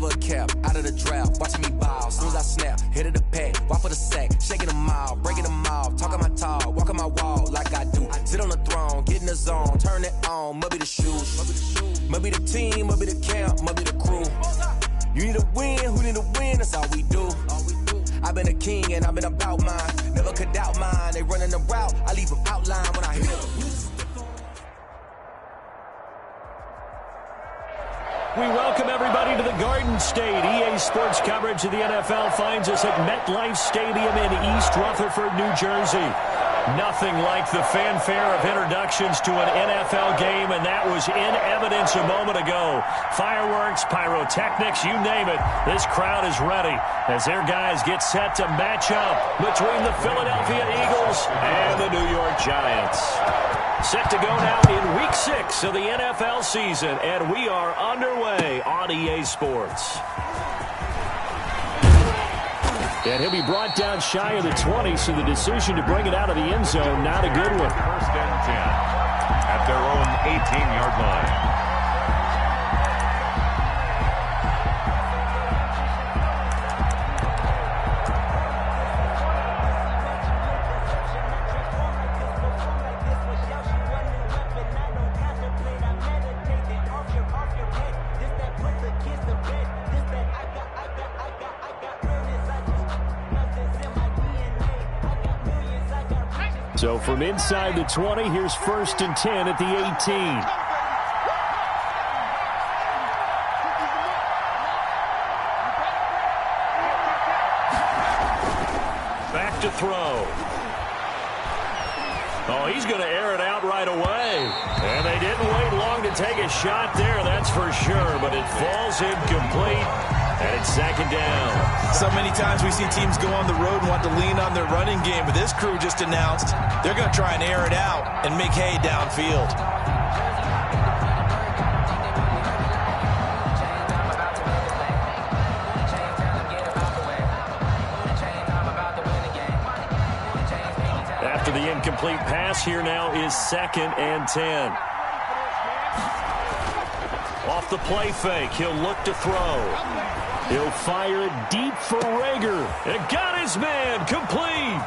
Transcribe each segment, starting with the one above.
never a cap, out of the draft, watching me ball. Soon as I snap, hit of the pack, walk for the sack, shaking them all, breaking them off, talking my talk, walking my wall like I do. Sit on the throne, get in the zone, turn it on, must be the shoes, must be the team, must be the camp, must be the crew. You need a win, who need a win, that's all we do. I've been a king and I've been about mine, never could doubt mine. They running the route, I leave them outline when I hit them. We welcome everybody to the Garden State. EA Sports coverage of the NFL finds us at MetLife Stadium in East Rutherford, New Jersey. Nothing like the fanfare of introductions to an NFL game, and that was in evidence a moment ago. Fireworks, pyrotechnics, you name it. This crowd is ready as their guys get set to match up between the Philadelphia Eagles and the New York Giants. Set to go now in Week 6 of the NFL season, and we are underway on EA Sports. And he'll be brought down shy of the 20, so the decision to bring it out of the end zone, not a good one. First and 10 at their own 18-yard line. So from inside the 20, here's first and 10 at the 18. Back to throw. Oh, he's going to air it out right away. And they didn't wait long to take a shot there, that's for sure. But it falls incomplete, and it's second down. So many times we see teams go on the road and want to lean on their running game, but this crew just announced they're going to try and air it out and make hay downfield. After the incomplete pass, here now is second and 10. Off the play fake, he'll look to throw. He'll fire it deep for Rager. And got his man complete.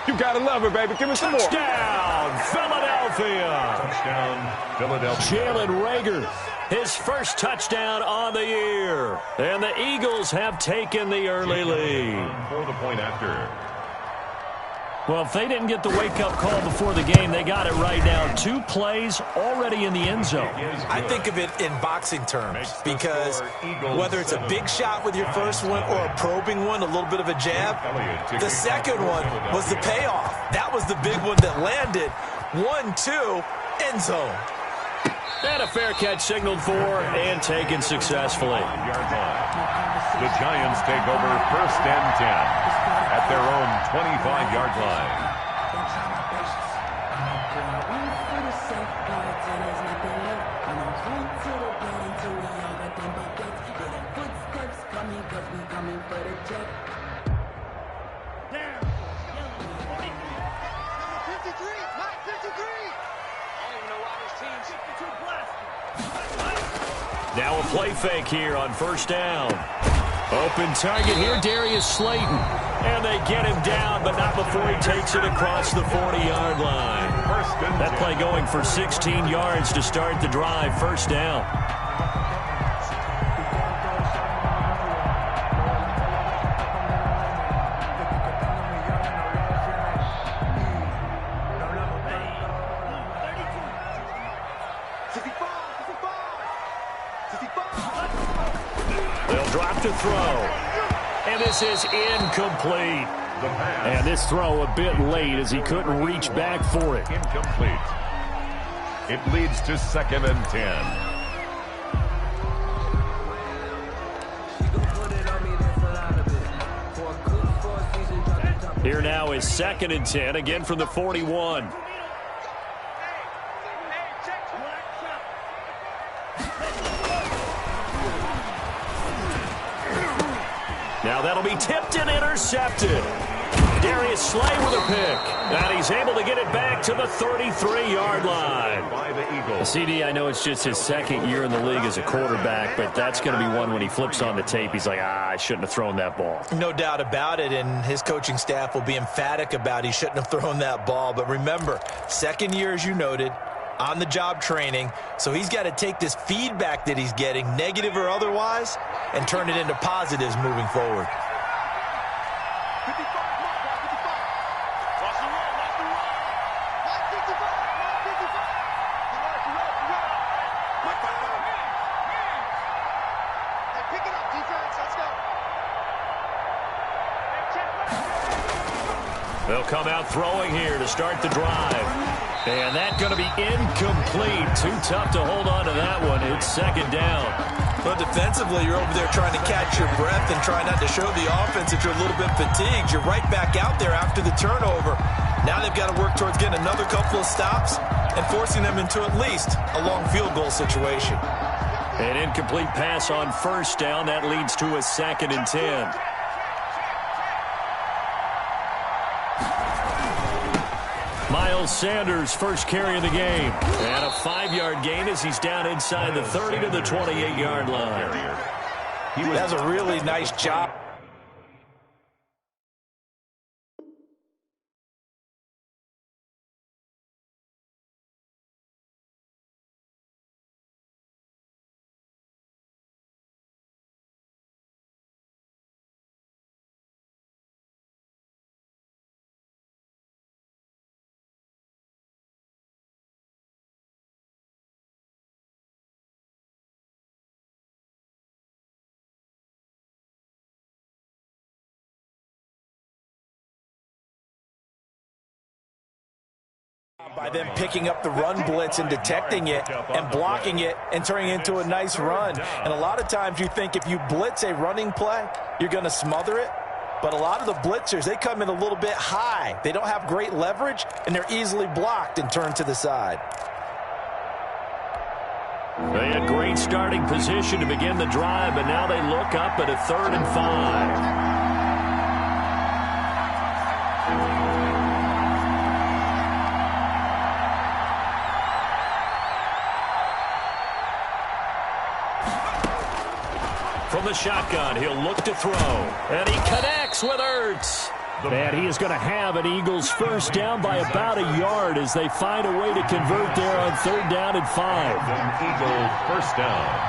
You gotta love it, baby. Give me some more. Touchdown, Philadelphia. Touchdown, Philadelphia. Jalen Rager, his first touchdown on the year. And the Eagles have taken the early lead. For the point after. Well, if they didn't get the wake-up call before the game, they got it right now. 2 plays already in the end zone. I think of it in boxing terms because whether it's a big shot with your first one or a probing one, a little bit of a jab, the second one was the payoff. That was the big one that landed. 1-2, end zone. And a fair catch signaled for and taken successfully. The Giants take over first and 10 at their own 25-yard line. Now a play fake here on first down. Open target here, Darius Slayton. And they get him down, but not before he takes it across the 40-yard line. That play going for 16 yards to start the drive. First down. They'll drop to throw. And this is incomplete. And this throw a bit late as he couldn't reach back for it. Incomplete. It leads to second and 10. Here now is second and 10, again from the 41. Now that'll be tipped and intercepted. Darius Slay with a pick. And he's able to get it back to the 33-yard line. By the Eagles. CD, I know it's just his second year in the league as a quarterback, but that's going to be one when he flips on the tape, he's like, I shouldn't have thrown that ball. No doubt about it, and his coaching staff will be emphatic about he shouldn't have thrown that ball. But remember, second year, as you noted, on-the-job training, so he's got to take this feedback that he's getting, negative or otherwise, and turn it into positives moving forward. They'll come out throwing here to start the drive. And that's going to be incomplete. Too tough to hold on to that one. It's second down. Well, defensively, you're over there trying to catch your breath and try not to show the offense that you're a little bit fatigued. You're right back out there after the turnover. Now they've got to work towards getting another couple of stops and forcing them into at least a long field goal situation. An incomplete pass on first down. That leads to a 2nd and 10. Miles Sanders, first carry of the game. And a 5-yard gain as he's down inside the 30 to the 28-yard line. He does a really nice job. By them picking up the run blitz and detecting it and blocking it and turning it into a nice run. And a lot of times you think if you blitz a running play, you're going to smother it. But a lot of the blitzers, they come in a little bit high. They don't have great leverage, and they're easily blocked and turned to the side. They had great starting position to begin the drive, but now they look up at a 3rd and 5. From the shotgun, he'll look to throw. And he connects with Ertz. And he is going to have an Eagles first down by about a yard as they find a way to convert there on 3rd down and 5. Eagles first down.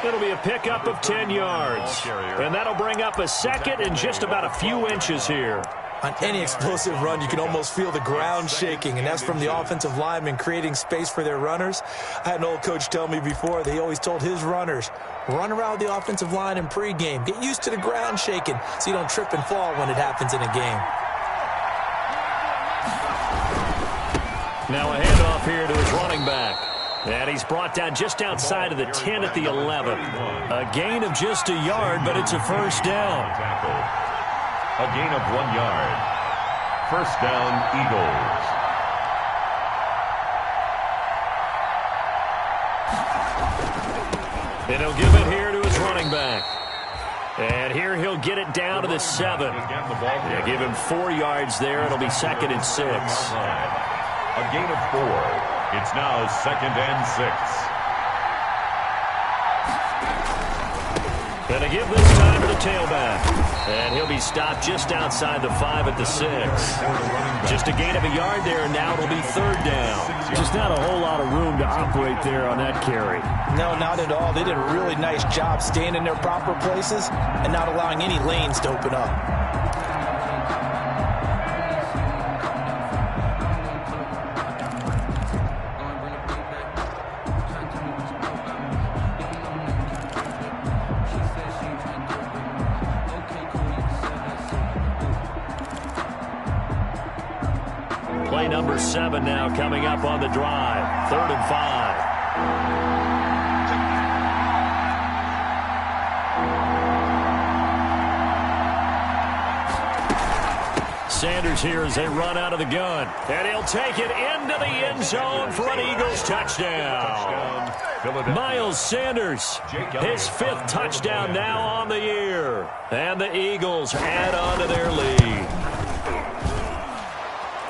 It'll be a pickup of 10 yards. And that'll bring up a 2nd and just about a few inches here. On any explosive run, you can almost feel the ground shaking, and that's from the offensive linemen creating space for their runners. I had an old coach tell me before, they always told his runners, run around the offensive line in pregame. Get used to the ground shaking so you don't trip and fall when it happens in a game. Now a handoff here to his running back. And he's brought down just outside of the 10 at the 11. A gain of just a yard, but it's a first down. A gain of 1 yard. First down, Eagles. And he'll give it here to his running back. And here he'll get it down to the 7. They'll give him 4 yards there. It'll be 2nd and 6. A gain of 4. It's now 2nd and 6. Gonna give this time to the tailback. And he'll be stopped just outside the 5 at the 6. Just a gain of a yard there, and now it'll be 3rd down. Just not a whole lot of room to operate there on that carry. No, not at all. They did a really nice job staying in their proper places and not allowing any lanes to open up. Play number 7 now coming up on the drive. 3rd and 5. Sanders here as they run out of the gun. And he'll take it into the end zone for an Eagles touchdown. Miles Sanders, his 5th touchdown now on the year. And the Eagles add on to their lead.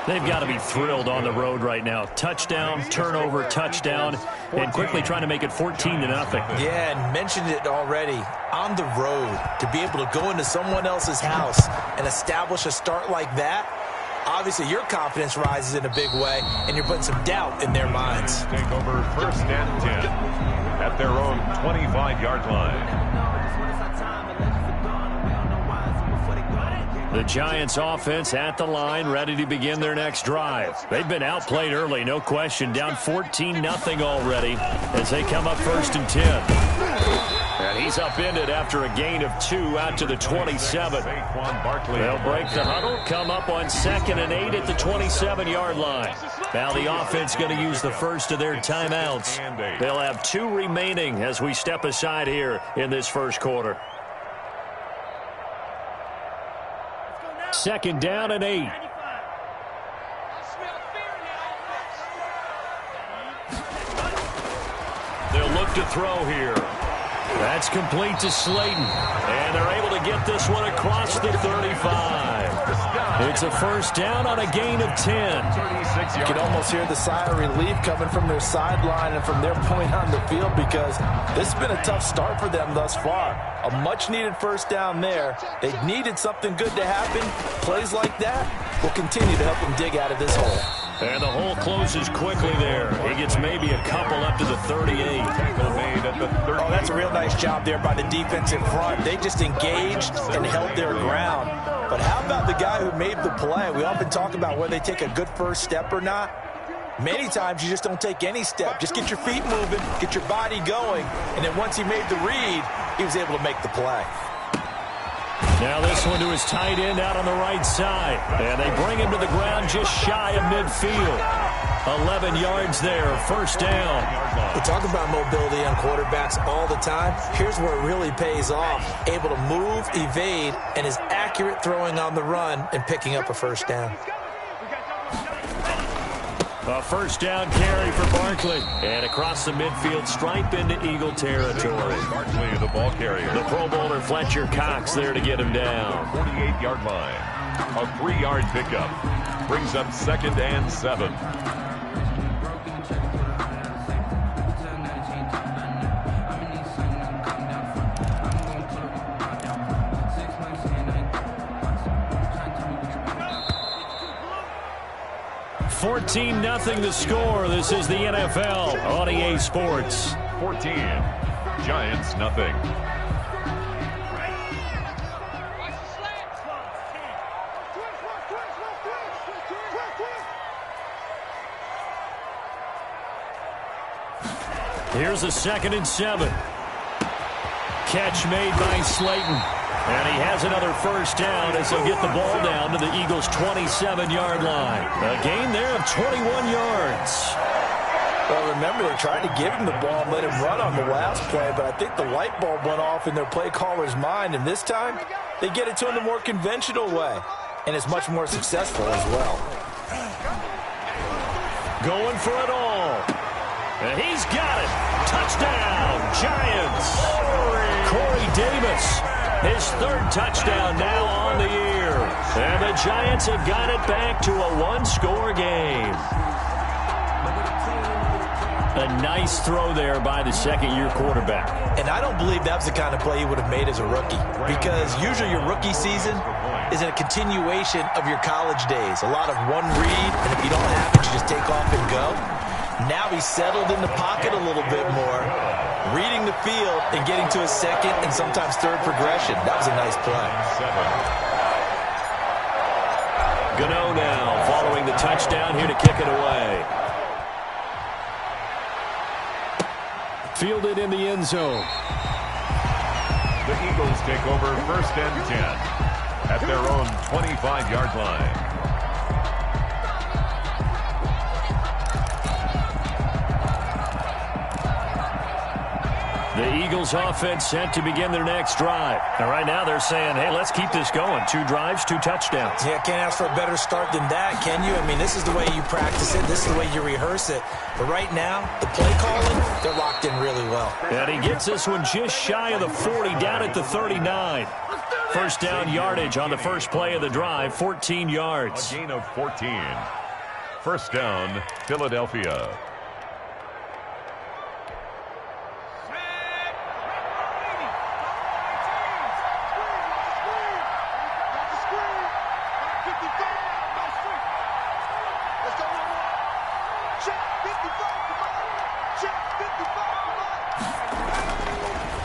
They've got to be thrilled on the road right now. Touchdown, turnover, touchdown, and quickly trying to make it 14-0. Yeah, and mentioned it already. On the road, to be able to go into someone else's house and establish a start like that, obviously your confidence rises in a big way, and you're putting some doubt in their minds. Take over 1st and 10 at their own 25-yard line. The Giants offense at the line, ready to begin their next drive. They've been outplayed early, no question. Down 14-0 already as they come up 1st and 10. And he's upended after a gain of 2 out to the 27. They'll break the huddle, come up on 2nd and 8 at the 27-yard line. Now the offense going to use the first of their timeouts. They'll have 2 remaining as we step aside here in this first quarter. 2nd down and 8. They'll look to throw here. That's complete to Slayton. And they're able to get this one across the 35. It's a 1st down on a gain of 10. You can almost hear the sigh of relief coming from their sideline and from their point on the field, because this has been a tough start for them thus far. A much-needed 1st down there. They needed something good to happen. Plays like that will continue to help them dig out of this hole. And the hole closes quickly there. He gets maybe a couple up to the 38. Oh, that's a real nice job there by the defense in front. They just engaged and held their ground. But how about the guy who made the play? We often talk about whether they take a good first step or not. Many times you just don't take any step. Just get your feet moving, get your body going, and then once he made the read, he was able to make the play. Now this one to his tight end out on the right side. And they bring him to the ground just shy of midfield. 11 yards there, 1st down. We talk about mobility on quarterbacks all the time. Here's where it really pays off. Able to move, evade, and is accurate throwing on the run and picking up a 1st down. A 1st down carry for Barkley. And across the midfield stripe into Eagle territory. Barkley, the ball carrier. The Pro Bowler Fletcher Cox there to get him down. 48-yard line. A 3-yard pickup. Brings up 2nd and 7. $14-0 the score. This is the NFL on EA Sports. 14. Giants, nothing. Here's a 2nd and 7. Catch made by Slayton. And he has another 1st down as he'll get the ball down to the Eagles' 27-yard line. A gain there of 21 yards. Well, remember, they tried to give him the ball and let him run on the last play, but I think the light bulb went off in their play caller's mind, and this time they get it to him the more conventional way, and it's much more successful as well. Going for it all. And he's got it. Touchdown, Giants. Corey Davis. His 3rd touchdown now on the year. And the Giants have got it back to a 1-score game. A nice throw there by the 2nd-year quarterback. And I don't believe that was the kind of play he would have made as a rookie, because usually your rookie season is a continuation of your college days. A lot of one read, and if you don't have it, you just take off and go. Now he's settled in the pocket a little bit more, reading the field and getting to a 2nd and sometimes 3rd progression. That was a nice play. Gano now following the touchdown here to kick it away. Fielded in the end zone. The Eagles take over 1st and 10 at their own 25-yard line. The Eagles offense set to begin their next drive. And right now they're saying, hey, let's keep this going. 2 drives, 2 touchdowns. Yeah, can't ask for a better start than that, can you? I mean, this is the way you practice it. This is the way you rehearse it. But right now, the play calling, they're locked in really well. And he gets this one just shy of the 40, down at the 39. First down yardage on the first play of the drive, 14 yards. A gain of 14. First down, Philadelphia.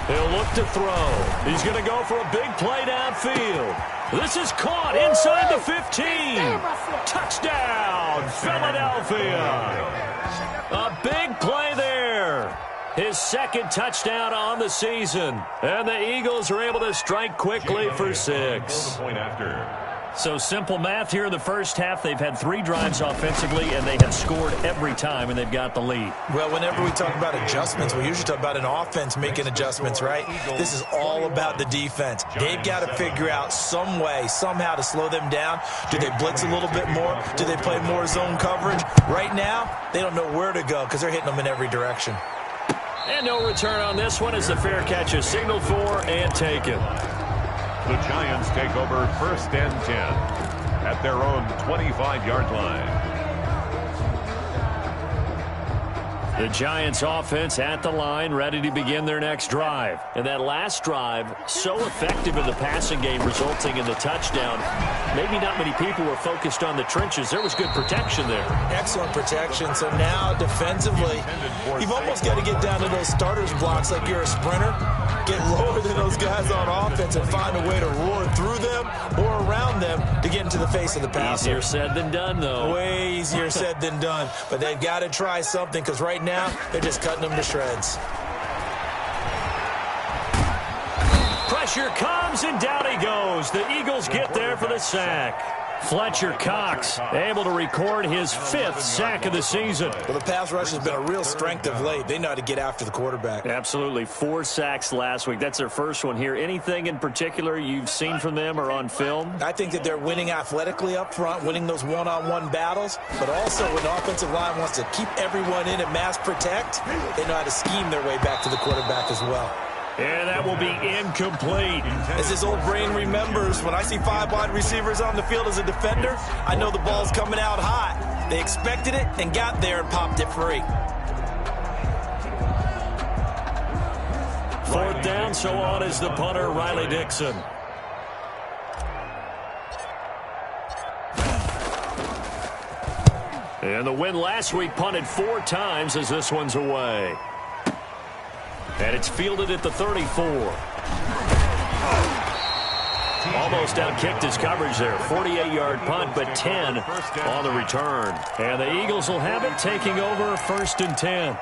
He'll look to throw. He's going to go for a big play downfield. This is caught inside the 15. Touchdown, Philadelphia. A big play there. His second touchdown on the season. And the Eagles are able to strike quickly for 6. Point after. So simple math here in the first half. They've had 3 drives offensively, and they have scored every time, and they've got the lead. Well, whenever we talk about adjustments, we usually talk about an offense making adjustments, right? This is all about the defense. They've got to figure out some way, somehow to slow them down. Do they blitz a little bit more? Do they play more zone coverage? Right now, they don't know where to go because they're hitting them in every direction. And no return on this one as the fair catch is signaled for and taken. The Giants take over 1st and 10 at their own 25-yard line. The Giants offense at the line, ready to begin their next drive. And that last drive, so effective in the passing game, resulting in the touchdown. Maybe not many people were focused on the trenches. There was good protection there. Excellent protection. So now defensively, you've almost got to get down to those starters blocks like you're a sprinter. Get lower than those guys on offense and find a way to roar through them or around them to get into the face of the passer. Easier said than done, though. Way easier said than done. But they've got to try something because right now they're just cutting them to shreds. Pressure comes, and down he goes. The Eagles get there for the sack. Fletcher Cox able to record his 5th sack of the season. Well, the pass rush has been a real strength of late. They know how to get after the quarterback. Absolutely. 4 sacks last week. That's their first one here. Anything in particular you've seen from them or on film? I think that they're winning athletically up front, winning those one-on-one battles, but also when the offensive line wants to keep everyone in and mass protect, they know how to scheme their way back to the quarterback as well. And that will be incomplete. As his old brain remembers, when I see 5 wide receivers on the field as a defender, I know the ball's coming out hot. They expected it and got there and popped it free. 4th down, so on is the punter, Riley Dixon. And the win last week punted 4 times as this one's away. And it's fielded at the 34. Almost outkicked his coverage there. 48-yard punt, but 10 on the return. And the Eagles will have it, taking over 1st and 10.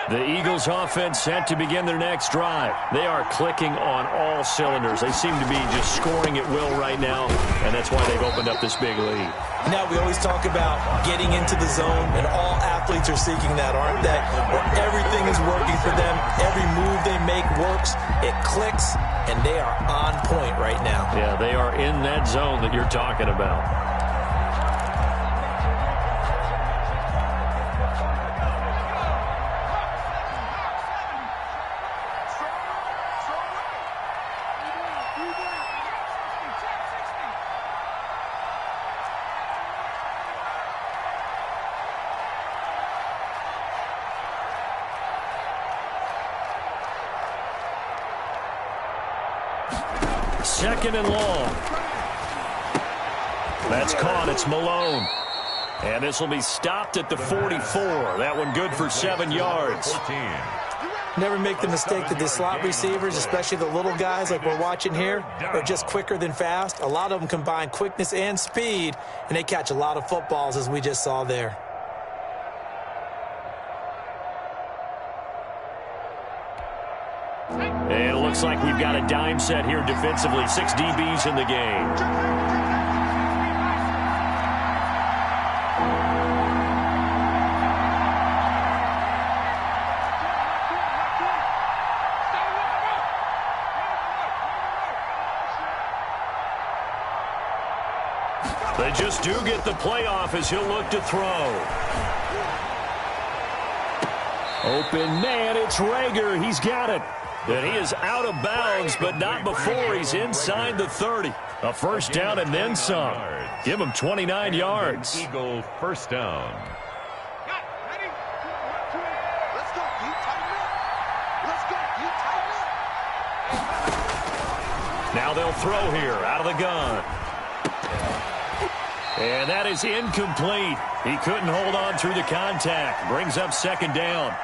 The Eagles offense set to begin their next drive. They are clicking on all cylinders. They seem to be just scoring at will right now, and that's why they've opened up this big lead. Now, we always talk about getting into the zone, and all athletes are seeking that, aren't they? Where everything is working for them. Every move they make works. It clicks, and they are on point right now. Yeah, they are in that zone that you're talking about. Second and long. That's caught. It's Malone. And this will be stopped at the 44. That one good for 7 yards. 14. Never make the mistake that the slot receivers, especially the little guys like we're watching here, are just quicker than fast. A lot of them combine quickness and speed, and they catch a lot of footballs, as we just saw there. And it looks like we've got a dime set here defensively. 6 DBs in the game. They just do get the playoff as he'll look to throw. Open man, it's Rager. He's got it. And he is out of bounds, but not before he's inside the 30. A first down and then some. Give him 29 yards. Eagle first down. Now they'll throw here out of the gun. And that is incomplete. He couldn't hold on through the contact. Brings up second down.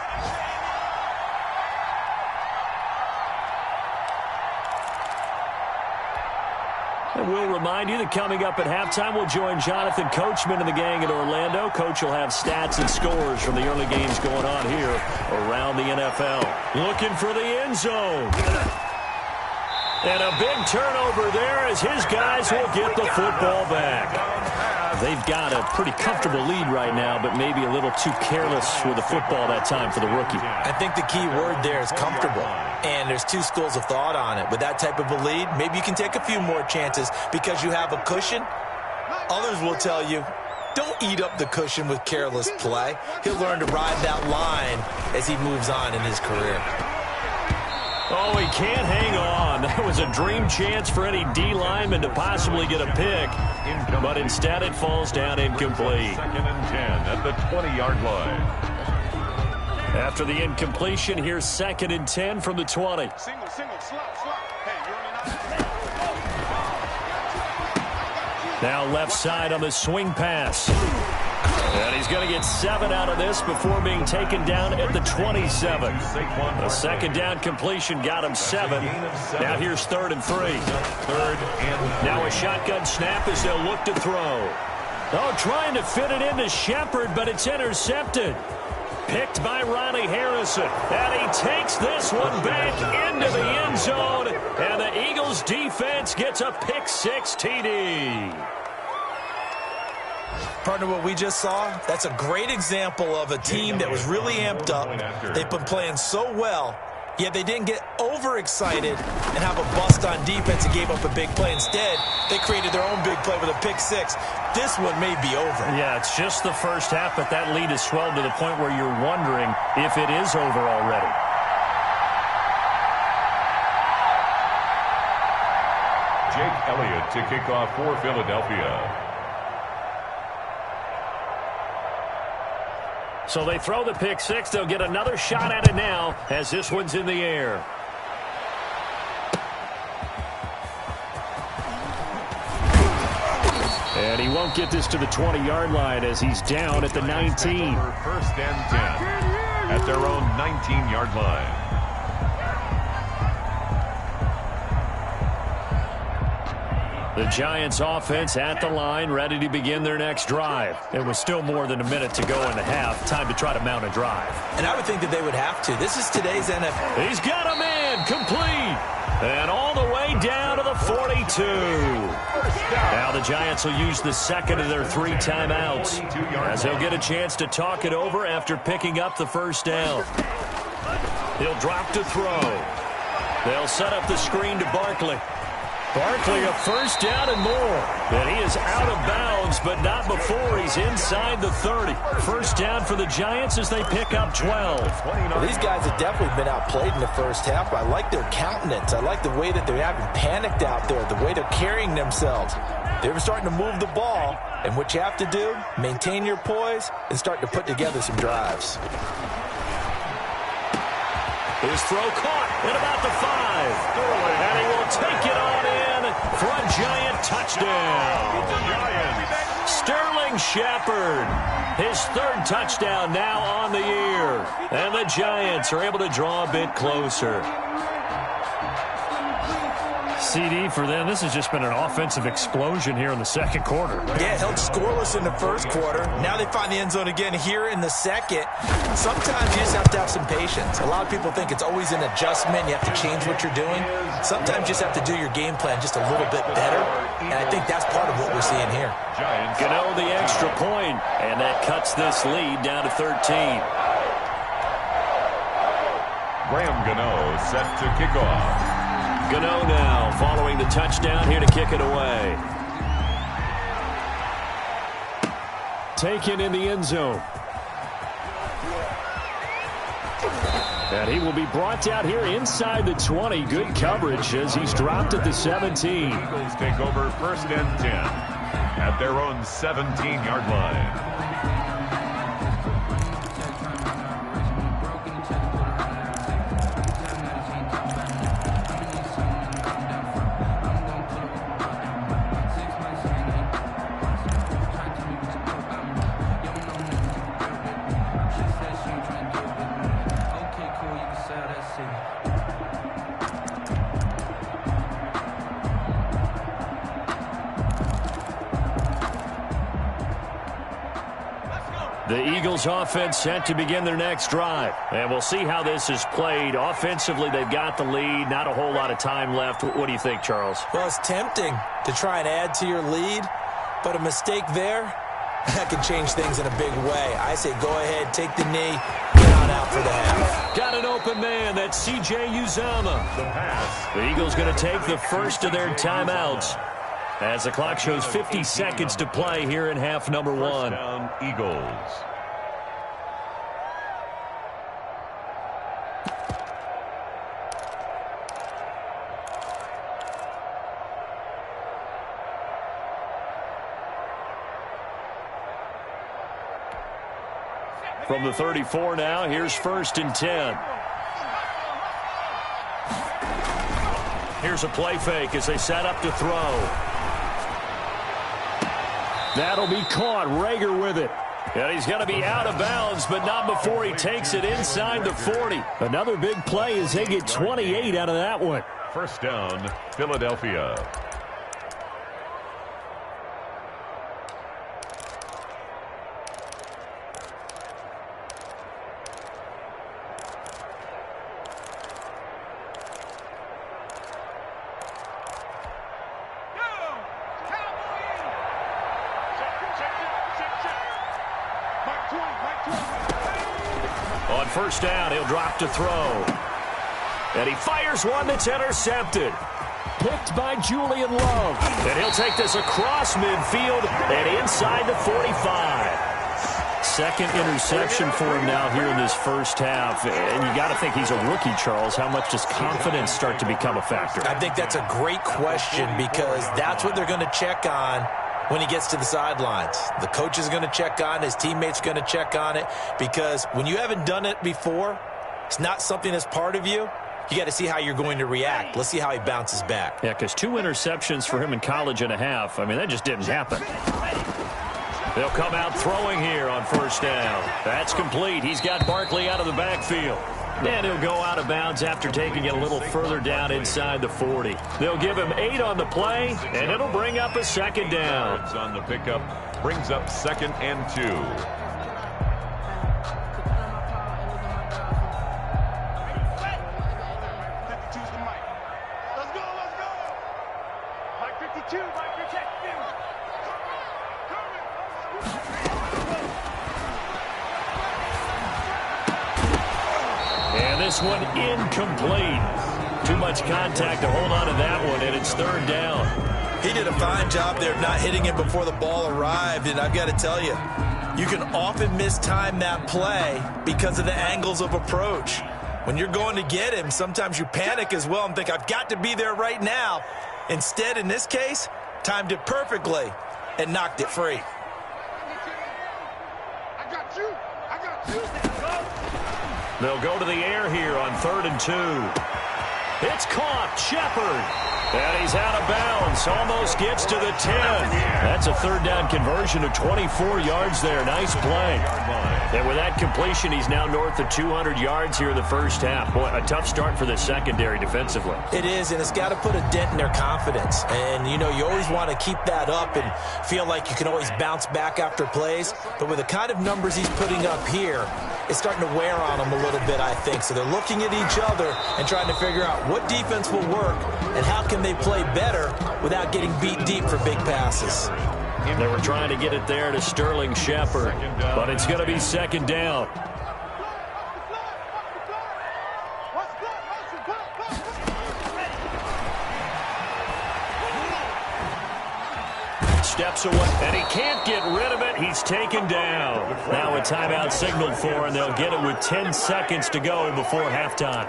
And we'll remind you that coming up at halftime, we'll join Jonathan Coachman and the gang in Orlando. Coach will have stats and scores from the early games going on here around the NFL. Looking for the end zone. And a big turnover there as his guys will get the football back. They've got a pretty comfortable lead right now, but maybe a little too careless with the football that time for the rookie. I think the key word there is comfortable. And there's two schools of thought on it. With that type of a lead, maybe you can take a few more chances because you have a cushion. Others will tell you, don't eat up the cushion with careless play. He'll learn to ride that line as he moves on in his career. Oh, he can't hang on. That was a dream chance for any D lineman to possibly get a pick. But instead it falls down incomplete. Second and 10 at the 20-yard line. After the incompletion, here's second and 10 from the 20. Single, slot. Hey, Now left side on the swing pass. And he's going to get 7 out of this before being taken down at the 27. A second down completion got him 7. Now here's 3rd and 3. Now a shotgun snap as they'll look to throw. Oh, trying to fit it into Shepard, but it's intercepted. Picked by Ronnie Harrison. And he takes this one back into the end zone. And the Eagles defense gets a pick-6 TD. Partner, what we just saw, that's a great example of a team that was really amped up. They've been playing so well, yet they didn't get overexcited and have a bust on defense and gave up a big play. Instead, they created their own big play with a pick-6. This one may be over. Yeah, it's just the first half, but that lead has swelled to the point where you're wondering if it is over already. Jake Elliott to kick off for Philadelphia. So they throw the pick-6. They'll get another shot at it now as this one's in the air. And he won't get this to the 20-yard line as he's down at the 19. First and 10 at their own 19-yard line. The Giants offense at the line, ready to begin their next drive. It was still more than a minute to go in the half. Time to try to mount a drive. And I would think that they would have to. This is today's NFL. He's got a man complete. And all the way down to the 42. Now the Giants will use the second of their 3 timeouts as they'll get a chance to talk it over after picking up the first down. He'll drop to throw. They'll set up the screen to Barkley. Barkley a first down and more. And he is out of bounds, but not before he's inside the 30. First down for the Giants as they pick up 12. Well, these guys have definitely been outplayed in the first half, but I like their countenance. I like the way that they're having panicked out there, the way they're carrying themselves. They're starting to move the ball, and what you have to do, maintain your poise and start to put together some drives. His throw caught at about the 5. And he will take it on in for a Giant touchdown. Sterling Shepard, his 3rd touchdown now on the year. And the Giants are able to draw a bit closer. CD for them. This has just been an offensive explosion here in the second quarter. Yeah, held scoreless in the first quarter. Now they find the end zone again here in the second. Sometimes you just have to have some patience. A lot of people think it's always an adjustment. You have to change what you're doing. Sometimes you just have to do your game plan just a little bit better, and I think that's part of what we're seeing here. Gano the extra point, and that cuts this lead down to 13. Graham Gano set to kick off. Gano now following the touchdown here to kick it away. Taken in the end zone. And he will be brought down here inside the 20. Good coverage as he's dropped at the 17. Eagles take over 1st and 10 at their own 17-yard line. The Eagles offense set to begin their next drive. And we'll see how this is played. Offensively, they've got the lead. Not a whole lot of time left. What do you think, Charles? Well, it's tempting to try and add to your lead, but a mistake there, that can change things in a big way. I say go ahead, take the knee, get on out for the half. Got an open man. That's C.J. Uzama. The pass. The Eagles going to take the first of their timeouts as the clock shows 50 seconds to play here in half number 1. Down Eagles. From the 34 now, here's 1st and 10. Here's a play fake as they set up to throw. That'll be caught. Rager with it. And he's going to be out of bounds, but not before he takes it inside the 40. Another big play as they get 28 out of that one. 1st down, Philadelphia. On 1st down, he'll drop to throw. And he fires one that's intercepted. Picked by Julian Love. And he'll take this across midfield and inside the 45. Second interception for him now here in this first half. And you got to think he's a rookie, Charles. How much does confidence start to become a factor? I think that's a great question because that's what they're going to check on when he gets to the sidelines. The coach is going to check on it. His teammates are going to check on it because when you haven't done it before, it's not something that's part of you. You got to see how you're going to react. Let's see how he bounces back. Yeah, because 2 interceptions for him in college and a half. I mean, that just didn't happen. They'll come out throwing here on 1st down. That's complete. He's got Barkley out of the backfield. And he'll go out of bounds after taking it a little further down inside the 40. They'll give him 8 on the play, and it'll bring up a 2nd down. On the pickup, brings up 2nd and 2. This one incomplete. Too much contact to hold on to that one, and it's 3rd down. He did a fine job there of not hitting it before the ball arrived, and I've got to tell you, you can often mistime that play because of the angles of approach. When you're going to get him, sometimes you panic as well and think, I've got to be there right now. Instead, in this case, timed it perfectly and knocked it free. I got you. I got you. They'll go to the air here on 3rd and 2. It's caught. Shepard. And he's out of bounds. Almost gets to the 10. That's a third down conversion of 24 yards there. Nice play. And with that completion, he's now north of 200 yards here in the first half. Boy, a tough start for the secondary defensively. It is, and it's got to put a dent in their confidence. And, you know, you always want to keep that up and feel like you can always bounce back after plays. But with the kind of numbers he's putting up here, it's starting to wear on them a little bit, I think. So they're looking at each other and trying to figure out what defense will work and how can they play better without getting beat deep for big passes. They were trying to get it there to Sterling Shepard, but it's going to be second down. Steps away, and he can't get rid of it. He's taken down. Now a timeout signaled for, and they'll get it with 10 seconds to go before halftime.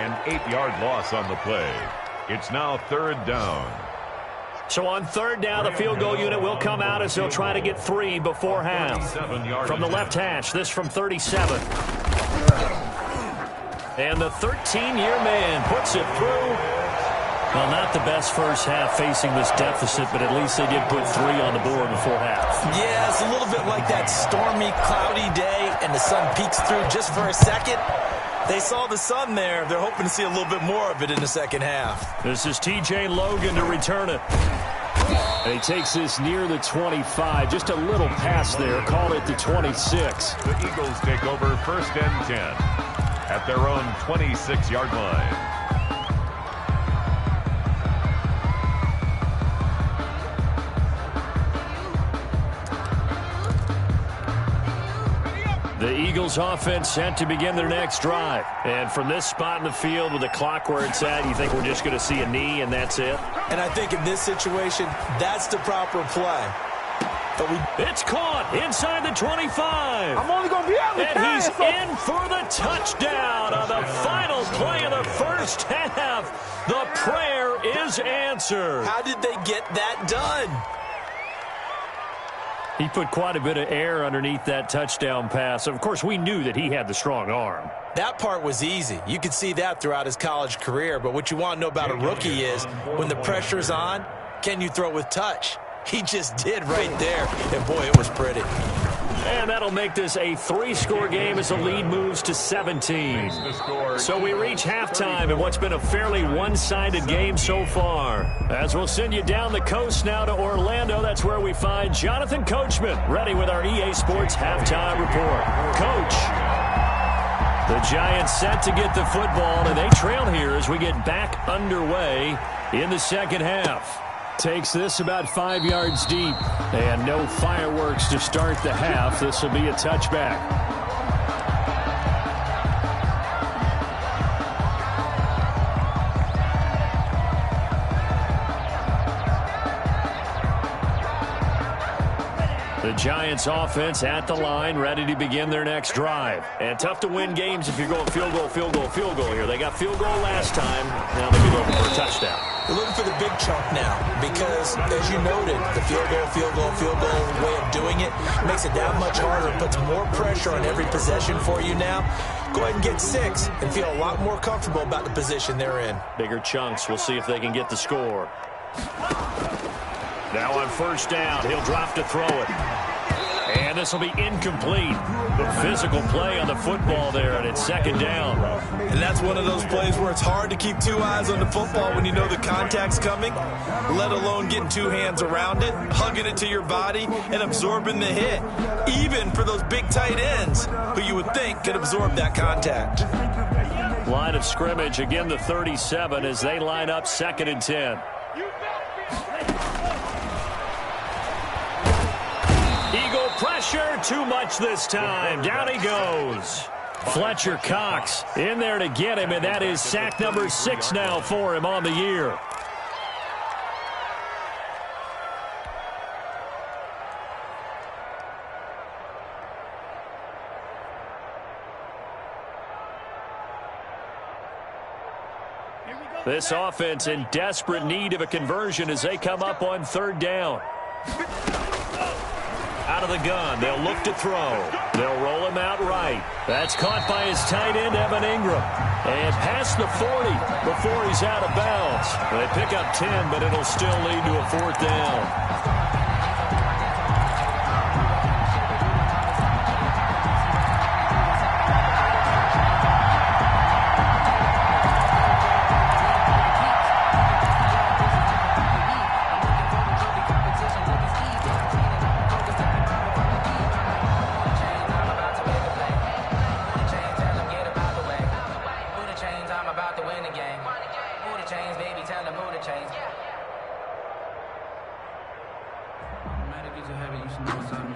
An 8-yard loss on the play. It's now third down. So on third down, the field goal unit will come out as they'll try to get 3 before half. From the left hash, this from 37. And the 13-year man puts it through. Well, not the best first half facing this deficit, but at least they did put 3 on the board before half. Yeah, it's a little bit like that stormy, cloudy day, and the sun peeks through just for a second. They saw the sun there. They're hoping to see a little bit more of it in the second half. This is T.J. Logan to return it. And he takes this near the 25. Just a little pass there. Call it the 26. The Eagles take over first and 10 at their own 26-yard line. The Eagles offense set to begin their next drive. And from this spot in the field with the clock where it's at, you think we're just going to see a knee and that's it? And I think in this situation, that's the proper play. But it's caught inside the 25. I'm only going to be able to and he's in for the touchdown on the final play of the first half. The prayer is answered. How did they get that done? He put quite a bit of air underneath that touchdown pass. Of course, we knew that he had the strong arm. That part was easy. You could see that throughout his college career. But what you want to know about a rookie is when the pressure's on, can you throw with touch? He just did right there. And, boy, it was pretty. And that'll make this a 3-score game as the lead moves to 17. So we reach halftime in what's been a fairly one-sided game so far. As we'll send you down the coast now to Orlando, that's where we find Jonathan Coachman, ready with our EA Sports halftime report. Coach, the Giants set to get the football, and they trail here as we get back underway in the second half. Takes this about 5 yards deep, and no fireworks to start the half. This will be a touchback. The Giants offense at the line, ready to begin their next drive. And tough to win games if you're going field goal, field goal, field goal here. They got field goal last time. Now they'll be looking for a touchdown. They're looking for the big chunk now because, as you noted, the field goal way of doing it makes it that much harder. It puts more pressure on every possession for you now. Go ahead and get 6 and feel a lot more comfortable about the position they're in. Bigger chunks. We'll see if they can get the score. Now on first down, he'll drop to throw it. And this will be incomplete. The physical play on the football there, and it's second down. And that's one of those plays where it's hard to keep 2 eyes on the football when you know the contact's coming, let alone getting 2 hands around it, hugging it to your body, and absorbing the hit. Even for those big tight ends who you would think could absorb that contact. Line of scrimmage, again the 37 as they line up second and 10. Eagle pressure, too much this time. Down he goes. Fletcher Cox in there to get him, and that is sack number 6 now for him on the year. This offense in desperate need of a conversion as they come up on third down. Out of the gun, they'll look to throw. They'll roll him out right. That's caught by his tight end, Evan Ingram. And past the 40 before he's out of bounds. They pick up 10, but it'll still lead to a 4th down.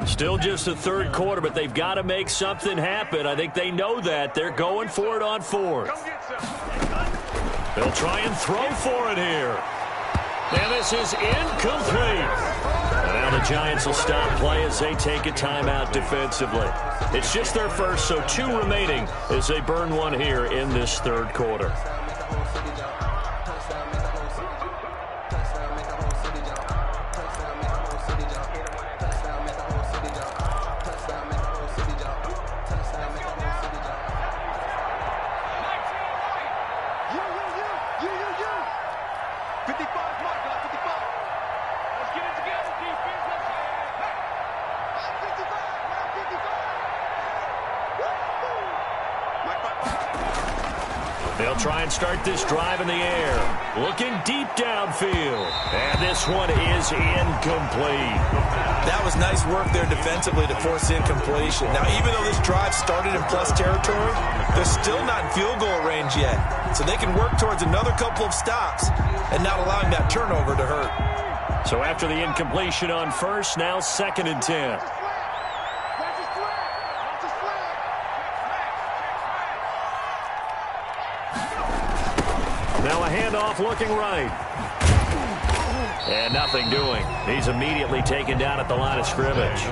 Still just the 3rd quarter, but they've got to make something happen. I think they know that. They're going for it on 4th. They'll try and throw for it here. And this is incomplete. And now the Giants will stop play as they take a timeout defensively. It's just their first, so 2 remaining as they burn one here in this 3rd quarter. They'll try and start this drive in the air. Looking deep downfield. And this one is incomplete. That was nice work there defensively to force incompletion. Now, even though this drive started in plus territory, they're still not in field goal range yet. So they can work towards another couple of stops and not allowing that turnover to hurt. So after the incompletion on 1st, now 2nd and 10. Now a handoff looking right. And nothing doing. He's immediately taken down at the line of scrimmage.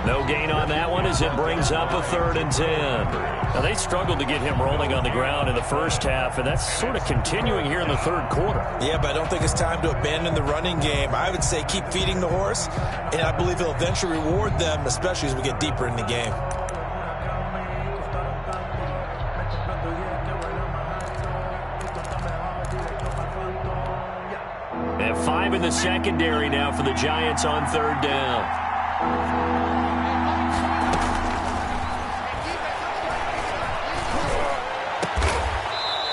No gain on that one as it brings up a 3rd and 10. Now they struggled to get him rolling on the ground in the 1st half, and that's sort of continuing here in the 3rd quarter. Yeah, but I don't think it's time to abandon the running game. I would say keep feeding the horse, and I believe he'll eventually reward them, especially as we get deeper in the game. And 5 in the secondary now for the Giants on 3rd down.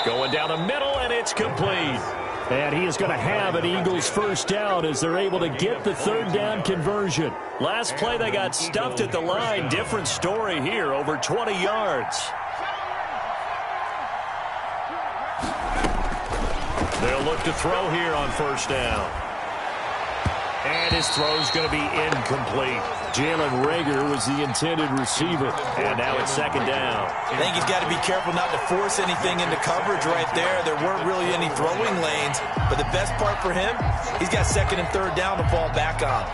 Going down the middle, and it's complete. And he is going to have an Eagles 1st down as they're able to get the 3rd down conversion. Last play, they got stuffed at the line. Different story here, over 20 yards. They'll look to throw here on 1st down. And his throw's going to be incomplete. Jalen Reagor was the intended receiver. And now it's 2nd down. I think he's got to be careful not to force anything into coverage right there. There weren't really any throwing lanes. But the best part for him, he's got 2nd and 3rd down to fall back on.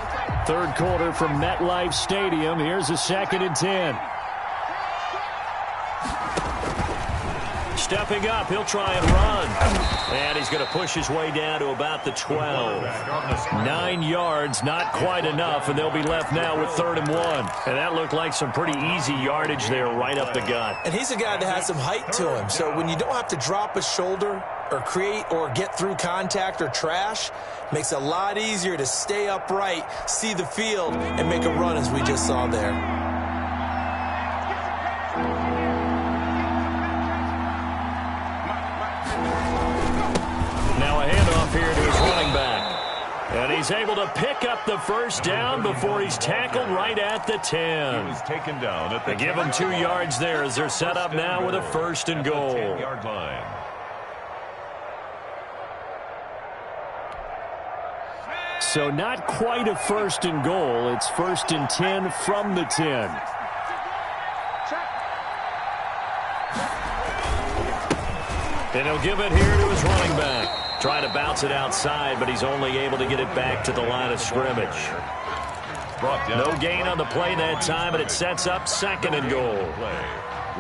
3rd quarter from MetLife Stadium. Here's a 2nd and 10. Stepping up, he'll try and run. And he's going to push his way down to about the 12. 9 yards, not quite enough, and they'll be left now with 3rd and 1. And that looked like some pretty easy yardage there right up the gut. And he's a guy that has some height to him, so when you don't have to drop a shoulder or create or get through contact or trash, makes it a lot easier to stay upright, see the field, and make a run as we just saw there. Here to his running back. And he's able to pick up the 1st down before he's tackled right at the 10. He was taken down at the They give him 2 yards there as they're set up now with a 1st and goal. 10-yard line. So not quite a 1st and goal. It's 1st and 10 from the 10. And he'll give it here to his running back. Trying to bounce it outside, but he's only able to get it back to the line of scrimmage. No gain on the play that time, but it sets up 2nd and goal.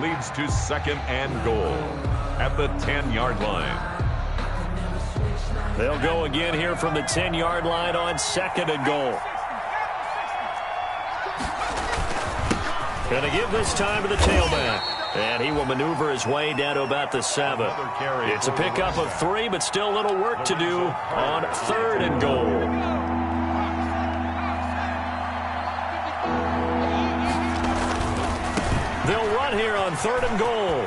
Leads to 2nd and goal at the 10-yard line. They'll go again here from the 10-yard line on 2nd and goal. Going to give this time to the tailback. And he will maneuver his way down to about the 7. It's a pickup of 3, but still a little work to do on 3rd and goal. They'll run here on 3rd and goal.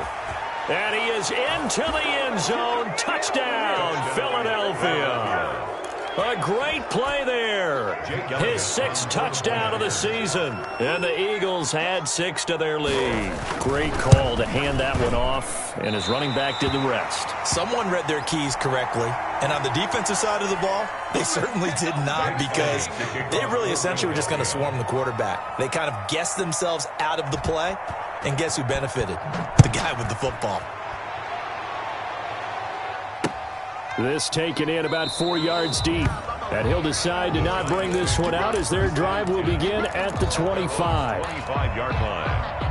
And he is into the end zone. Touchdown, Philadelphia. A great play there. His 6th touchdown of the season. And the Eagles had 6 to their lead. Great call to hand that one off. And his running back did the rest. Someone read their keys correctly. And on the defensive side of the ball, they certainly did not, because they really essentially were just going to swarm the quarterback. They kind of guessed themselves out of the play. And guess who benefited? The guy with the football. This taken in about 4 yards deep. And he'll decide to not bring this one out as their drive will begin at the 25. 25-yard line.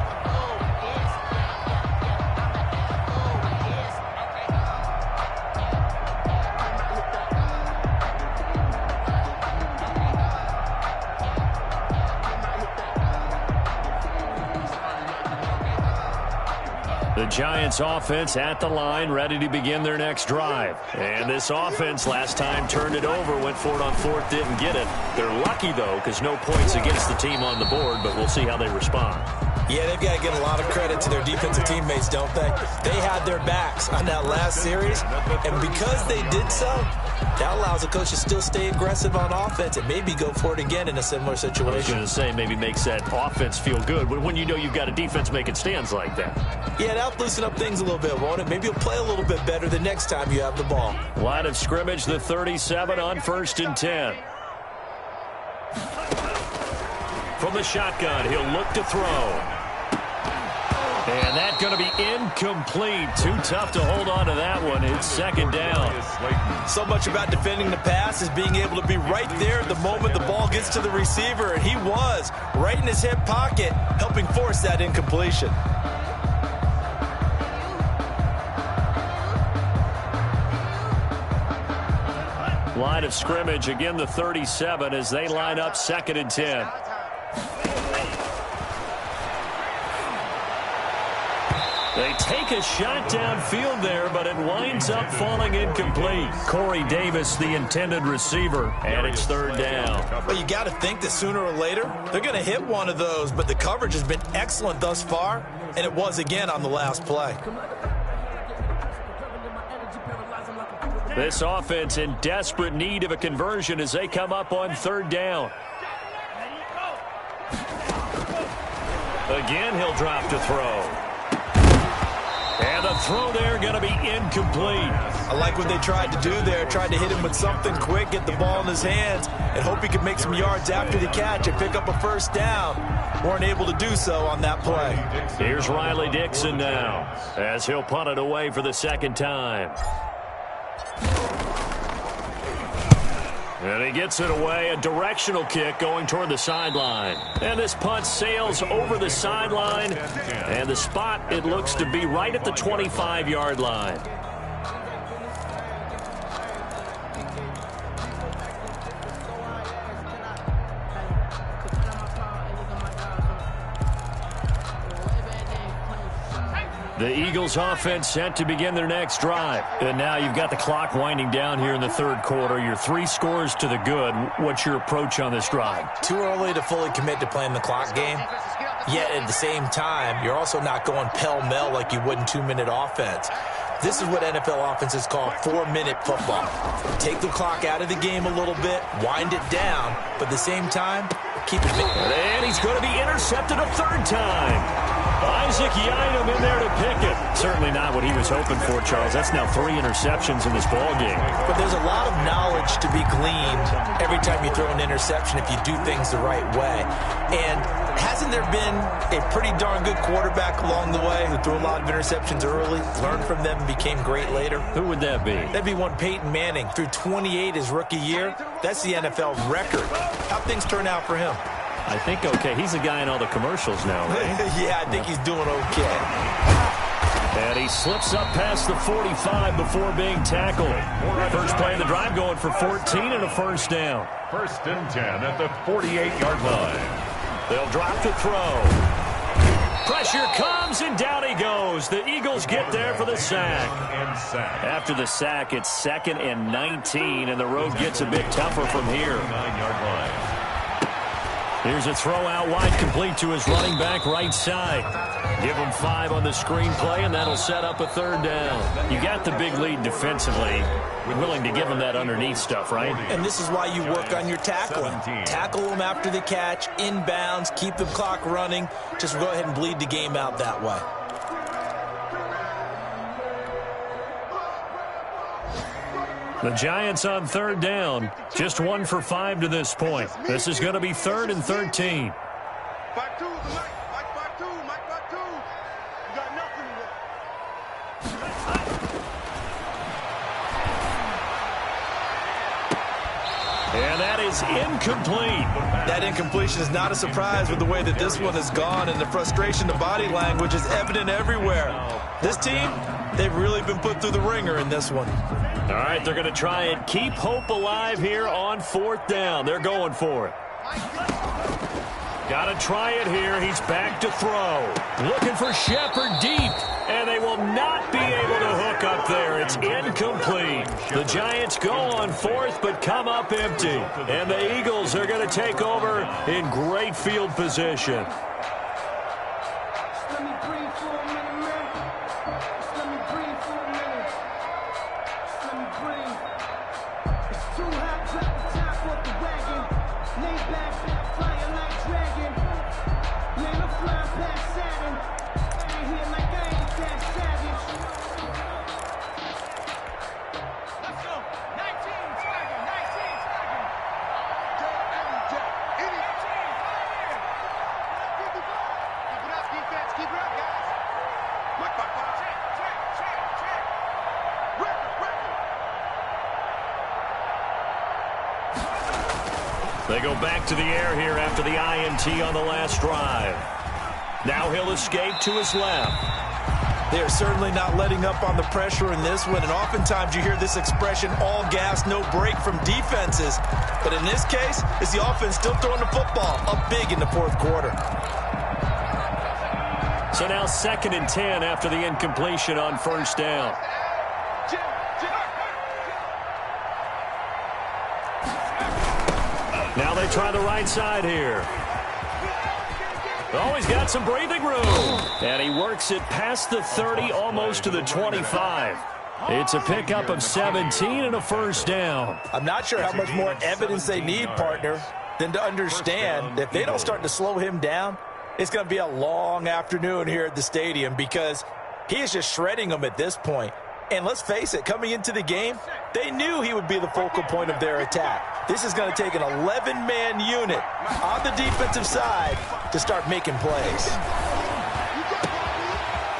The Giants offense at the line, ready to begin their next drive. And this offense last time turned it over, went for it on 4th, didn't get it. They're lucky, though, because no points against the team on the board, but we'll see how they respond. Yeah, they've got to give a lot of credit to their defensive teammates, don't they? They had their backs on that last series, and because they did so, that allows the coach to still stay aggressive on offense and maybe go for it again in a similar situation. I was going to say, maybe makes that offense feel good when you know you've got a defense making stands like that. Yeah, that'll loosen up things a little bit, won't it? Maybe you'll play a little bit better the next time you have the ball. Line of scrimmage, the 37 on 1st and 10. From the shotgun, he'll look to throw. And that's going to be incomplete. Too tough to hold on to that one. It's 2nd down. So much about defending the pass is being able to be right there at the moment the ball gets to the receiver. And he was right in his hip pocket, helping force that incompletion. Line of scrimmage, again the 37 as they line up 2nd and 10. They take a shot downfield there, but it winds up falling incomplete. Corey Davis, the intended receiver, and it's 3rd down. Well, you got to think that sooner or later they're going to hit one of those, but the coverage has been excellent thus far, and it was again on the last play. This offense in desperate need of a conversion as they come up on 3rd down. Again, he'll drop to throw. And the throw there going to be incomplete. I like what they tried to do there. Tried to hit him with something quick, get the ball in his hands, and hope he could make some yards after the catch and pick up a 1st down. Weren't able to do so on that play. Here's Riley Dixon now as he'll punt it away for the 2nd time. And he gets it away, a directional kick going toward the sideline. And this punt sails over the sideline. And the spot, it looks to be right at the 25-yard line. The Eagles offense set to begin their next drive. And now you've got the clock winding down here in the 3rd quarter. Your 3 scores to the good. What's your approach on this drive? Too early to fully commit to playing the clock game. Yet at the same time, you're also not going pell-mell like you would in 2-minute offense. This is what NFL offenses call 4-minute football. Take the clock out of the game a little bit, wind it down, but at the same time, keep it moving. And he's going to be intercepted a 3rd time. Isaac Yiadom in there to pick it. Certainly not what he was hoping for, Charles. That's now 3 interceptions in this ball game. But there's a lot of knowledge to be gleaned every time you throw an interception if you do things the right way. And hasn't there been a pretty darn good quarterback along the way who threw a lot of interceptions early, learned from them, and became great later? Who would that be? That'd be one Peyton Manning. Threw 28 his rookie year. That's the NFL record. How'd things turn out for him? I think okay. He's a guy in all the commercials now, right? Yeah, I think he's doing okay. And he slips up past the 45 before being tackled. First play of the drive going for 14 and a 1st down. 1st and 10 at the 48-yard line. They'll drop to throw. Pressure comes, and down he goes. The Eagles get there for the sack. After the sack, it's 2nd and 19, and the road gets a bit tougher from here. 9-yard line. Here's a throw out wide, complete to his running back right side. Give him 5 on the screenplay, and that'll set up a 3rd down. You got the big lead defensively. We're willing to give him that underneath stuff, right? And this is why you work on your tackling. Tackle them after the catch, inbounds, keep the clock running. Just go ahead and bleed the game out that way. The Giants on 3rd down. Just 1 for 5 to this point. This is going to be 3rd and 13. Back two, back two. You got nothing left. And that is incomplete. That incompletion is not a surprise with the way that this one has gone, and the frustration, the body language is evident everywhere. This team, they've really been put through the ringer in this one. All right, they're going to try and keep hope alive here on 4th down. They're going for it. Got to try it here. He's back to throw. Looking for Shepard deep. And they will not be able to hook up there. It's incomplete. The Giants go on 4th, but come up empty. And the Eagles are going to take over in great field position. They go back to the air here after the INT on the last drive. Now he'll escape to his left. They are certainly not letting up on the pressure in this one, and oftentimes you hear this expression, all gas, no break from defenses. But in this case, it's the offense still throwing the football up big in the 4th quarter. So now 2nd and 10 after the incompletion on 1st down. Now they try the right side here. Oh, he's got some breathing room. And he works it past the 30, almost to the 25. It's a pickup of 17 and a 1st down. I'm not sure how much more evidence they need, partner, than to understand that if they don't start to slow him down, it's going to be a long afternoon here at the stadium, because he is just shredding them at this point. And let's face it, coming into the game, they knew he would be the focal point of their attack. This is going to take an 11-man unit on the defensive side to start making plays.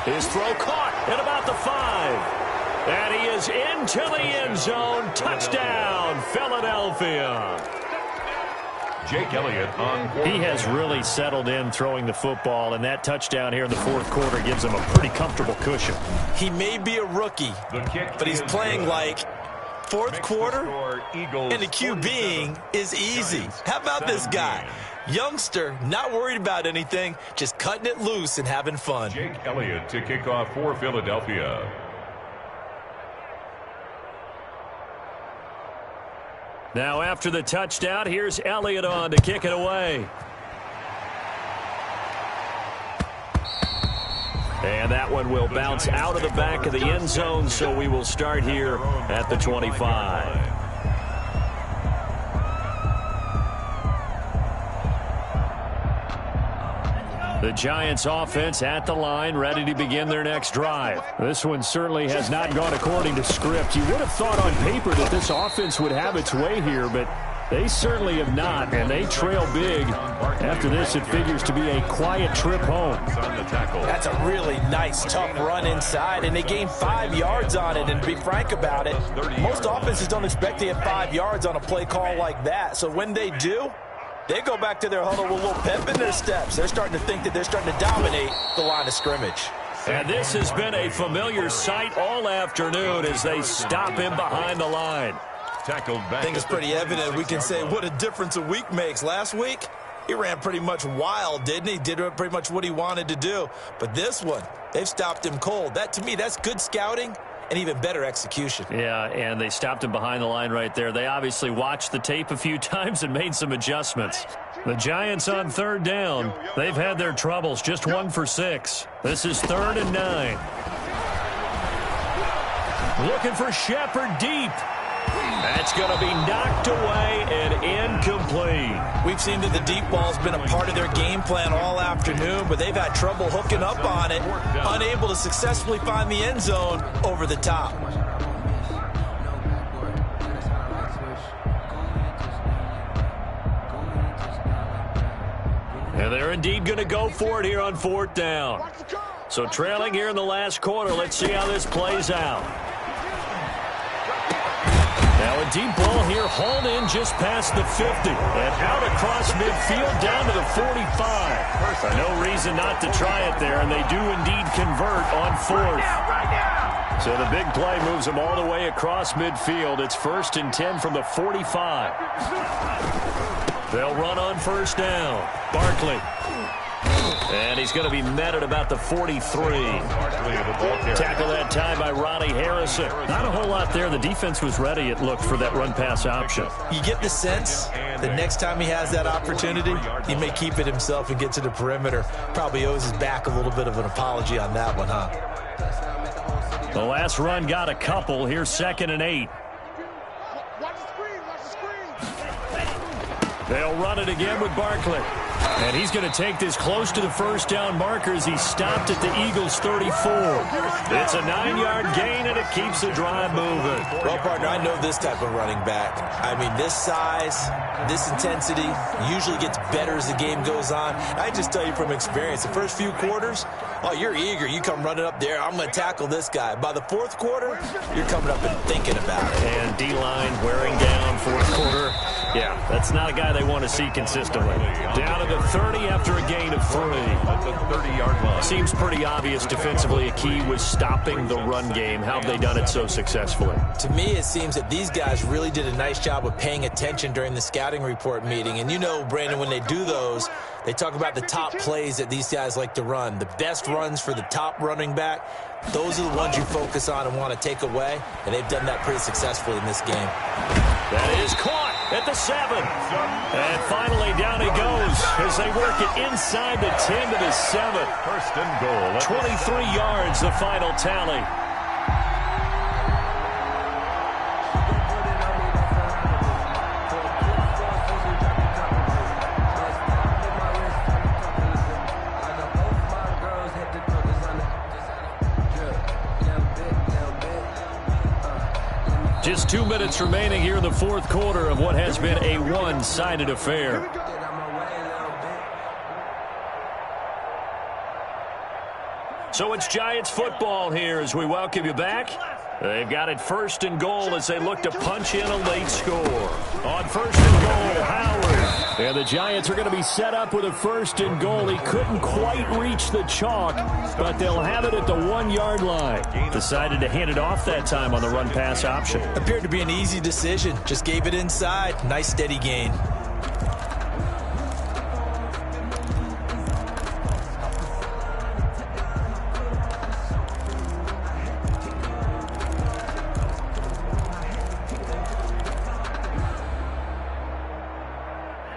His throw caught at about the 5. And he is into the end zone. Touchdown, Philadelphia. Jake Elliott on quarterback. He has really settled in throwing the football, and that touchdown here in the 4th quarter gives him a pretty comfortable cushion. He may be a rookie, but he's playing like 4th quarter, and the QBing is easy. How about this guy? Youngster, not worried about anything, just cutting it loose and having fun. Jake Elliott to kick off for Philadelphia. Now after the touchdown, here's Elliott on to kick it away. And that one will bounce out of the back of the end zone, so we will start here at the 25. The Giants offense at the line, ready to begin their next drive. This one certainly has not gone according to script. You would have thought on paper that this offense would have its way here, but they certainly have not, and they trail big. After this, it figures to be a quiet trip home. That's a really nice, tough run inside, and they gained 5 yards on it. And to be frank about it, most offenses don't expect to get 5 yards on a play call like that. So when they do, they go back to their huddle with a little pep in their steps. They're starting to think that they're starting to dominate the line of scrimmage. And this has been a familiar sight all afternoon as they stop him behind the line. I think it's pretty evident. We can say what a difference a week makes. Last week, he ran pretty much wild, didn't he? Did pretty much what he wanted to do. But this one, they've stopped him cold. That, to me, that's good scouting and even better execution. Yeah, and they stopped him behind the line right there. They obviously watched the tape a few times and made some adjustments. The Giants on third down. They've had their troubles, just 1 for 6. This is 3rd and 9. Looking for Shepard deep. That's going to be knocked away and incomplete. We've seen that the deep ball's been a part of their game plan all afternoon, but they've had trouble hooking up on it, unable to successfully find the end zone over the top. And they're indeed going to go for it here on 4th down. So trailing here in the last quarter, let's see how this plays out. Now a deep ball here, hauled in just past the 50. And out across midfield down to the 45. No reason not to try it there, and they do indeed convert on 4th. So the big play moves them all the way across midfield. It's 1st and 10 from the 45. They'll run on 1st down. Barkley. And he's going to be met at about the 43. Tackle that time by Ronnie Harrison. Not a whole lot there. The defense was ready, it looked, for that run-pass option. You get the sense that next time he has that opportunity, he may keep it himself and get to the perimeter. Probably owes his back a little bit of an apology on that one, huh? The last run got a couple. Here's 2nd and 8. They'll run it again with Barkley. And he's going to take this close to the 1st down marker as he stopped at the Eagles' 34. It's a 9-yard gain, and it keeps the drive moving. Well, partner, I know this type of running back. I mean, this size, this intensity usually gets better as the game goes on. I just tell you from experience, the first few quarters, oh, you're eager. You come running up there, I'm going to tackle this guy. By the 4th quarter, you're coming up and thinking about it. And D-line wearing down 4th quarter. Yeah, that's not a guy they want to see consistently. Down to the 30 after a gain of 3. That's a 30-yard line. Seems pretty obvious defensively a key was stopping the run game. How have they done it so successfully? To me, it seems that these guys really did a nice job of paying attention during the scouting report meeting. And you know, Brandon, when they do those, they talk about the top plays that these guys like to run. The best runs for the top running back, those are the ones you focus on and want to take away. And they've done that pretty successfully in this game. That is caught at the 7. And finally down he goes as they work it inside the 10 to the 7. 1st and goal. 23 yards, the final tally. Just 2 minutes remaining here in the 4th quarter of what has been a one-sided affair. So it's Giants football here as we welcome you back. They've got it 1st and goal as they look to punch in a late score. On 1st and goal, Howard. And the Giants are going to be set up with a 1st and goal. He couldn't quite reach the chalk, but they'll have it at the 1-yard line. Decided to hand it off that time on the run-pass option. Appeared to be an easy decision. Just gave it inside. Nice steady gain.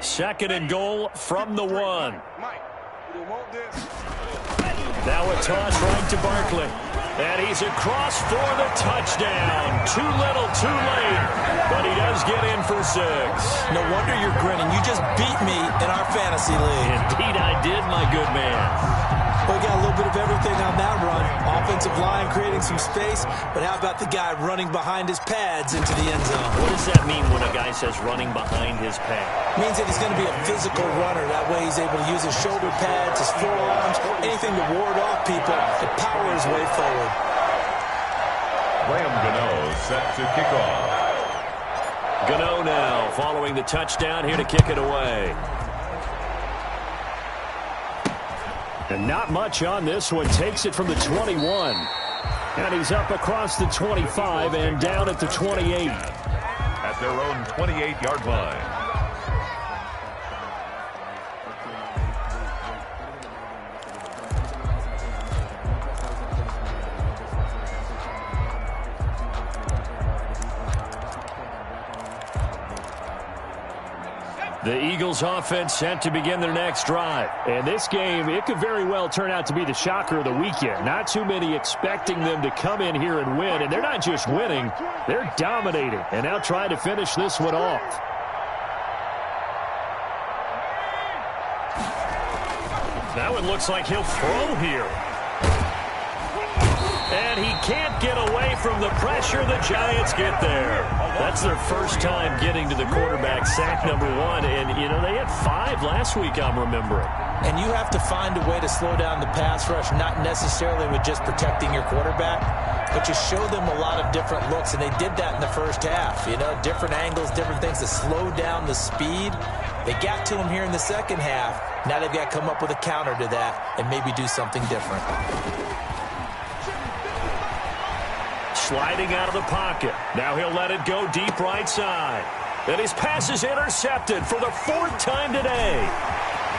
Second and goal from the 1. Now a toss right to Barkley. And he's across for the touchdown. Too little, too late. But he does get in for 6. No wonder you're grinning. You just beat me in our fantasy league. Indeed I did, my good man. Well, we got a little bit of everything on that run. Offensive line creating some space, but how about the guy running behind his pads into the end zone? What does that mean when a guy says running behind his pad? Means that he's going to be a physical runner. That way he's able to use his shoulder pads, his forearms, anything to ward off people and power his way forward. Graham Gano set to kick off. Gano now following the touchdown here to kick it away. And not much on this one. Takes it from the 21. And he's up across the 25 and down at the 28. At their own 28-yard line. The Eagles offense set to begin their next drive. And this game, it could very well turn out to be the shocker of the weekend. Not too many expecting them to come in here and win. And they're not just winning, they're dominating. And now trying to finish this one off. That one looks like he'll throw here. And he can't get away from the pressure. The Giants get there. That's their first time getting to the quarterback, sack number 1. And, you know, they had 5 last week, I'm remembering. And you have to find a way to slow down the pass rush, not necessarily with just protecting your quarterback, but you show them a lot of different looks, and they did that in the first half. You know, different angles, different things to slow down the speed. They got to him here in the second half. Now they've got to come up with a counter to that and maybe do something different. Sliding out of the pocket. Now he'll let it go deep right side. And his pass is intercepted for the 4th time today.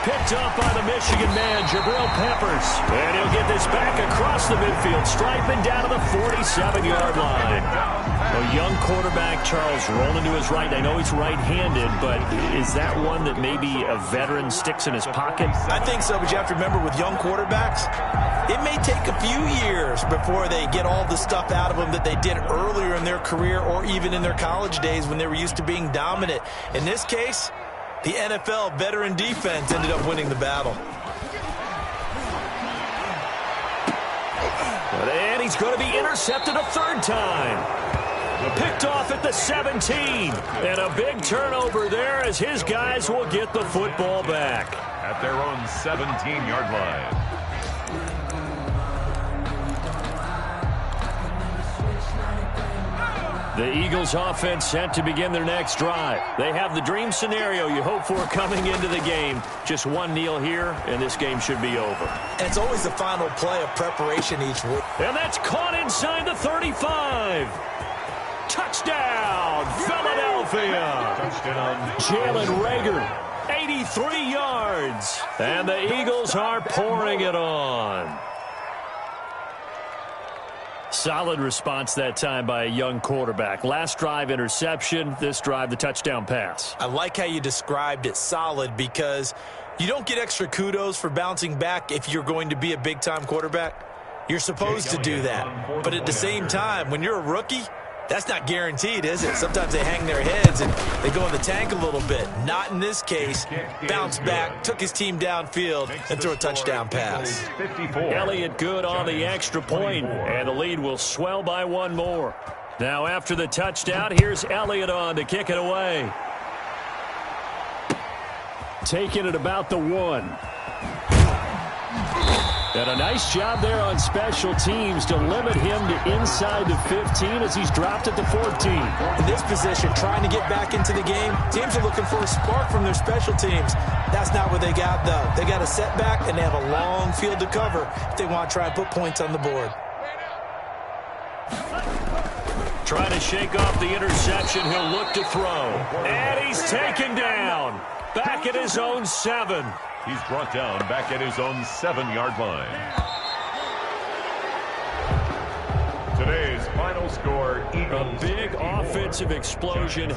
Picked up by the Michigan man, Jabril Peppers. And he'll get this back across the midfield stripe and down to the 47-yard line. A young quarterback, Charles, rolling to his right. I know he's right-handed, but is that one that maybe a veteran sticks in his pocket? I think so, but you have to remember with young quarterbacks, it may take a few years before they get all the stuff out of them that they did earlier in their career or even in their college days when they were used to being dominant. In this case, the NFL veteran defense ended up winning the battle. And he's going to be intercepted a 3rd time. Picked off at the 17. And a big turnover there as his guys will get the football back. At their own 17-yard line. The Eagles offense set to begin their next drive. They have the dream scenario you hope for coming into the game. Just one kneel here, and this game should be over. And it's always the final play of preparation each week. And that's caught inside the 35. Touchdown, Philadelphia. Touchdown. Jalen Reagor, 83 yards. And the Eagles are pouring it on. Solid response that time by a young quarterback. Last drive, interception. This drive, the touchdown pass. I like how you described it, solid, because you don't get extra kudos for bouncing back if you're going to be a big-time quarterback. You're supposed to do that. But at the same time, when you're a rookie, that's not guaranteed, is it? Sometimes they hang their heads and they go in the tank a little bit. Not in this case. Bounced back, took his team downfield, and threw a touchdown pass. Elliott good on the extra point, and the lead will swell by 1 more. Now after the touchdown, here's Elliott on to kick it away. Taking it about the 1. And a nice job there on special teams to limit him to inside the 15 as he's dropped at the 14. In this position, trying to get back into the game, teams are looking for a spark from their special teams. That's not what they got, though. They got a setback, and they have a long field to cover if they want to try and put points on the board. Trying to shake off the interception. He'll look to throw. And he's taken down. Back at his own 7. He's brought down back at his own 7-yard line. Today's final score, Eagles. A big offensive explosion.